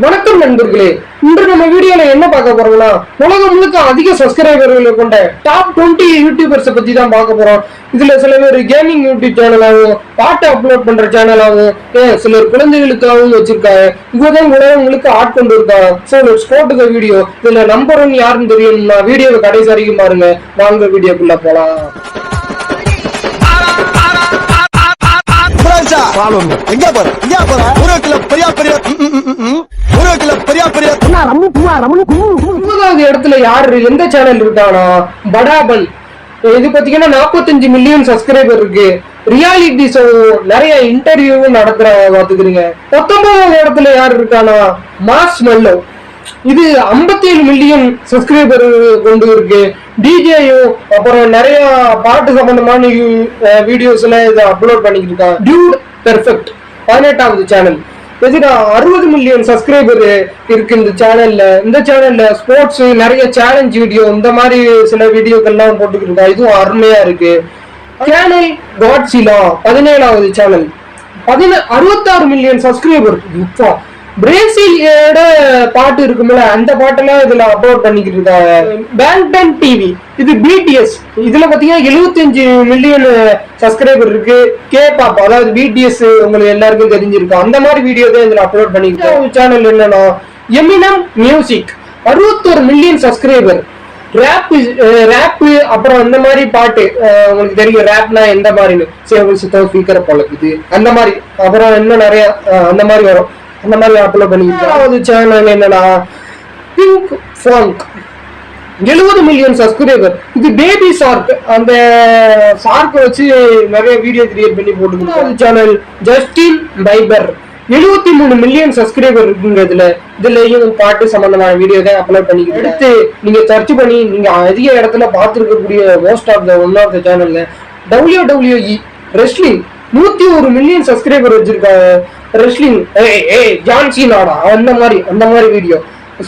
வணக்கம் நண்பர்களே, இன்று நம்ம வீடியோல என்ன பார்க்க போறோம்னா உலகம் முழுக்க அதிக சப்ஸ்கிரைபர்களை கொண்ட டாப் 20 யூடியூபர்ஸ் பத்தி தான் பார்க்க போறோம். இதுல சில பேர் கேமிங் யூடியூப் சேனலாகவும் பாட்டு அப்லோட் பண்ற சேனலாகவும் சிலர் குழந்தைகளுக்காகவும் வச்சிருக்காங்க. இவதான் உலகம் முழுக்க ஆட்கொண்டு இருக்காங்க. So let's go to the video. இதுல நம்பர் 1 யாருன்னு தெரியணும்னா வீடியோவை கடைசி வரைக்கும் பாருங்க. வாங்க வீடியோக்குள்ள போலாம். எங்க போற இடத்துல யாரு எந்த சேனல் இருக்கானா படாபன். இது பாத்தீங்கன்னா 45 மில்லியன் சப்ஸ்கிரைபர் இருக்கு. ரியாலிட்டி ஷோ நிறைய இன்டர்வியூவும் நடத்துறாங்க பாத்துக்கிறீங்க. 19வது இடத்துல யாரு இருக்கானா மாஸ் மெல்லோ. இது 57 மில்லியன் சப்ஸ்கிரைபர் கொண்டு இருக்கு. டிஜேயும் அப்புறம் நிறைய பாட்டு சம்பந்தமான வீடியோஸ் எல்லாம் இதை அப்லோட் பண்ணிட்டு இருக்காங்க. டியூட் பெர்ஃபெக்ட் 18வது சேனல். 60 மில்லியன் சப்ஸ்கிரைபர் இருக்கு இந்த சேனல்ல. இந்த சேனல்ல ஸ்போர்ட்ஸ் நிறைய சேலஞ்ச் வீடியோ இந்த மாதிரி சில வீடியோக்கெல்லாம் போட்டுக்கிட்டு இருக்கா. இதுவும் அருமையா இருக்கு. சேனல் காட்ஸிலா 17வது சேனல். 66 million subscriber. இப்போ பிரேசிலியோட பாட்டு இருக்கும்ல அந்த பாட்டெல்லாம் இதுல அப்லோட் பண்ணிக்கிட்டு இருக்காங்க. பேங்டன் டிவி இது பிடிஎஸ். இதுல பாத்தீங்கன்னா 75 மில்லியன் சப்ஸ்கிரைபர் இருக்கு. கேபாப் அதாவது பிடிஎஸ் உங்களுக்கு எல்லாருக்கும் தெரிஞ்சிருக்கும். அந்த மாதிரி வீடியோ தான் இதுல அப்லோட் பண்ணிக்கிட்டு. சேனல் என்னன்னா Eminem music 61 million subscriber. Rap அப்புறம் அந்த மாதிரி பாட்டு உங்களுக்கு தெரியும். ரேப்னா எந்த மாதிரின்னு சேவல் சுத்தம் ஸ்பீக்கரை பழக்குது அந்த மாதிரி. அப்புறம் இன்னும் நிறைய அந்த மாதிரி வரும். அந்த மாதிரி அப்லோட் பண்ணிருக்காங்க. சேனல் என்னன்னா பிங்க் ஃபாங்க் 70 மில்லியன் சப்ஸ்கிரைபர். இது பேபி ஷார்க். அந்த ஷார்க் வச்சு நிறைய வீடியோ கிரியேட் பண்ணி போட்டுருக்காங்க. Channel Justin Bieber 73 million subscriber இருக்குங்க. இதுலயும் பாட்டு சம்பந்தமான வீடியோ தான் அப்லோட் பண்ணிக்கிட்டு. அடுத்து நீங்க சர்ச் பண்ணி நீங்க அதிக இடத்துல பார்த்துருக்கக்கூடிய most of the one of the சேனல்ல WWE ரெஸ்லிங் 101 மில்லியன் சப்ஸ்கிரைபர் வச்சிருக்காங்க. ரெஸ்லிங் ஜான்சினாடா அந்த மாதிரி வீடியோ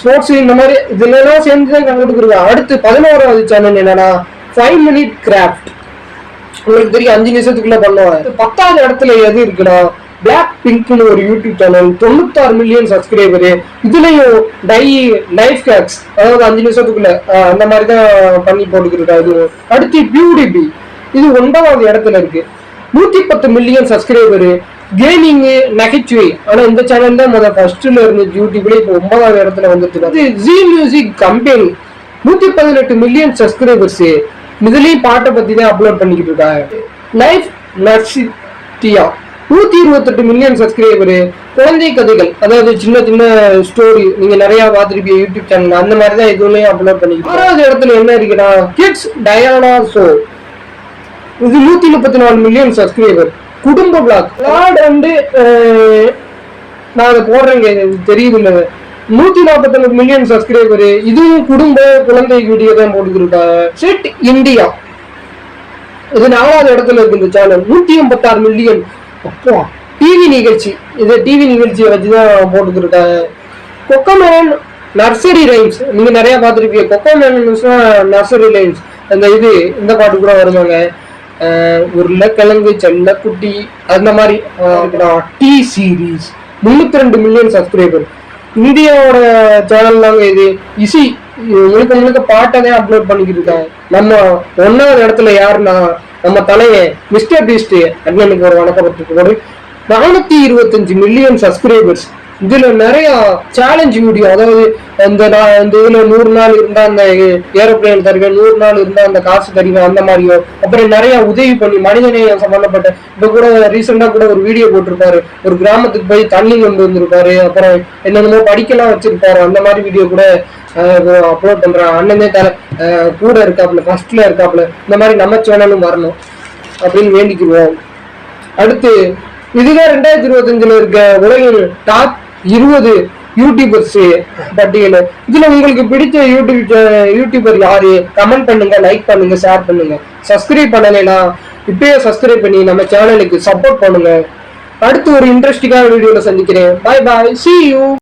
ஸ்போர்ட்ஸ் இந்த மாதிரி இதுல எல்லாம் சேர்ந்து தான் கொடுக்குறாங்க. அடுத்து 11வது சேனல் என்னன்னா 5 மினிட் கிராஃப்ட். உங்களுக்கு தெரியும் 5 நிமிஷத்துக்குள்ள பண்ணுவாங்க. 10வது இடத்துல எது இருக்குன்னா பிளாக் பிங்க்னு ஒரு யூடியூப் சேனல் 96 மில்லியன் சப்ஸ்கிரைபர். இதுலயும் லைஃப் ஹேக்ஸ் அதாவது 5 நிமிஷத்துக்குள்ள அந்த மாதிரி தான் பண்ணி போட்டுக்கிட்டு. அடுத்து பியூடிபி இது 9வது இடத்துல இருக்கு. 110 மில்லியன் சப்ஸ்கிரைபர். கேமிங் நகைச்சுவை ஆனா இந்த சேனல் தான் ஃபர்ஸ்ட்ல இருந்துச்சு யூடியூப்ல. இப்போ 9வது இடத்துல வந்துட்டு. Zee music company 118 million subscribers. இதுலயும் பாட்டை பத்தி தான் அப்லோட் பண்ணிக்கிட்டு இருக்காங்க. Like Nastya 128 million subscriber. குழந்தை கதைகள் அதாவது சின்ன சின்ன ஸ்டோரி நீங்க நிறைய பார்த்துருப்பீங்க யூடியூப் சேனல். அந்த மாதிரி தான் இதுலயும் அப்லோட் பண்ணிக்கிட்டு. 6வது இடத்துல என்ன இருக்குன்னா கிட்ஸ் டயானா ஷோ. இது 134 மில்லியன் சப்ஸ்கிரைபர். குடும்ப பிளாக் நான் அதை போடுறேங்க தெரியுது இல்ல. 149 மில்லியன் சப்ஸ்கிரைபர். இதுவும் குடும்ப குழந்தை வீடியோ தான் போட்டுக்கிருக்காங்க. செட் இந்தியா இது 4வது இடத்துல இருக்கு. இந்த சேனல் 186 மில்லியன். அப்போ டிவி நிகழ்ச்சி இது டிவி நிகழ்ச்சியை வச்சுதான் போட்டுக்கிருக்காங்க. கொக்கோமேன் நர்சரி ரைம்ஸ் நீங்க நிறைய பார்த்துருப்பீங்க. கொக்கோமேன் நர்சரி ரைம்ஸ் அந்த இந்த பாட்டு கூட வருவாங்க. உருளைக்கிழங்கு செல்லக்குட்டி அந்த மாதிரி. T Series 302 million subscriber. இந்தியாவோட சேனல் தாங்க இது. இசி முழுக்க பாட்டை அப்லோட் பண்ணிக்கிட்டு இருக்காங்க. நம்ம 1வது இடத்துல யாருன்னா நம்ம தலைவன் மிஸ்டர் பீஸ்ட் அண்ணனுக்கு ஒரு வணக்கப்பட்டிருக்கு. 425 மில்லியன் சப்ஸ்கிரைபர்ஸ். இதுல நிறைய சேலஞ்ச் வீடியோ அதாவது இந்த இதுல 100 நாள் இருந்தா அந்த ஏரோப்ளேன் தருவேன், 100 நாள் இருந்தா அந்த காசு தருவேன் அந்த மாதிரியோ. அப்புறம் நிறைய உதவி பண்ணி மனிதநேயம் சம்பந்தப்பட்ட இப்ப கூட ரீசெண்டா கூட ஒரு வீடியோ போட்டிருப்பாரு. ஒரு கிராமத்துக்கு போய் தண்ணி கொண்டு வந்திருப்பாரு. அப்புறம் என்னென்னமோ படிக்கலாம் வச்சிருப்பாரு. அந்த மாதிரி வீடியோ கூட அப்லோட் பண்றான். அண்ணனே கூட இருக்காப்புல ஃபர்ஸ்ட்ல இருக்காப்புல. இந்த மாதிரி நம்ம சேனலும் வரணும் அப்படின்னு வேண்டிக்குவோம். அடுத்து இதுதான் 2025 இருக்க உலகின் டாப் 20 யூடியூபர்ஸ் பட்டியல். இதுல உங்களுக்கு பிடிச்ச யூடியூபர் யாரு? கமெண்ட் பண்ணுங்க, லைக் பண்ணுங்க, ஷேர் பண்ணுங்க. சப்ஸ்கிரைப் பண்ணலைன்னா இப்பயே சப்ஸ்கிரைப் பண்ணி நம்ம சேனலுக்கு சப்போர்ட் பண்ணுங்க. அடுத்து ஒரு இன்ட்ரெஸ்டிங்கான வீடியோல சந்திக்கிறேன். Bye bye, see you.